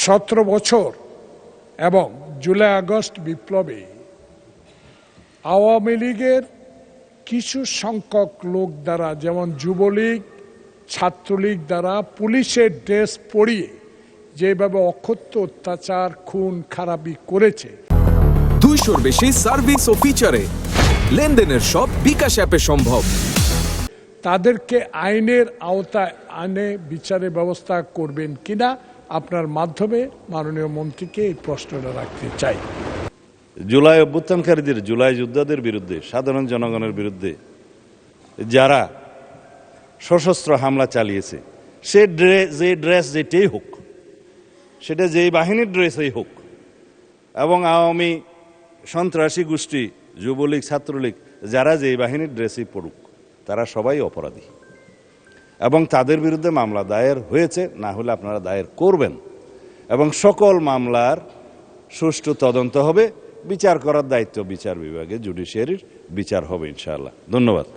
17 বছর এবং July August বিপ্লবে আওয়ামী লীগের কিছু সংখ্যক লোক দ্বারা, যেমন যুবলীগ, ছাত্রলীগ দ্বারা পুলিশের ড্রেস পরিয়ে যেভাবে অকথ্য অত্যাচার, খুন খারাপি করেছে। 200-র বেশি সার্ভিস ও ফিচারে লেনদেনের সব বিকাশ অ্যাপে সম্ভব। তাদেরকে আইনের আওতায় আনে বিচারের ব্যবস্থা করবেন কিনা আপনার মাধ্যমে মাননীয় মন্ত্রীকে এই প্রশ্নটা রাখতে চাই। জুলাই অভ্যুত্থানকারীদের, জুলাই যোদ্ধাদের বিরুদ্ধে, সাধারণ জনগণের বিরুদ্ধে যারা সশস্ত্র হামলা চালিয়েছে, যে ড্রেস যেটাই হোক, সেটা যেই বাহিনীর ড্রেসই হোক, এবং আওয়ামী সন্ত্রাসী গোষ্ঠী, যুবলীগ, ছাত্রলীগ যারা যেই বাহিনীর ড্রেসই পড়ুক, তারা সবাই অপরাধী এবং তাদের বিরুদ্ধে মামলা দায়ের হয়েছে, না হলে আপনারা দায়ের করবেন এবং সকল মামলার সুষ্ঠু তদন্ত হবে। বিচার করার দায়িত্ব বিচার বিভাগে, জুডিশিয়ারির, বিচার হবে ইনশাআল্লাহ। ধন্যবাদ।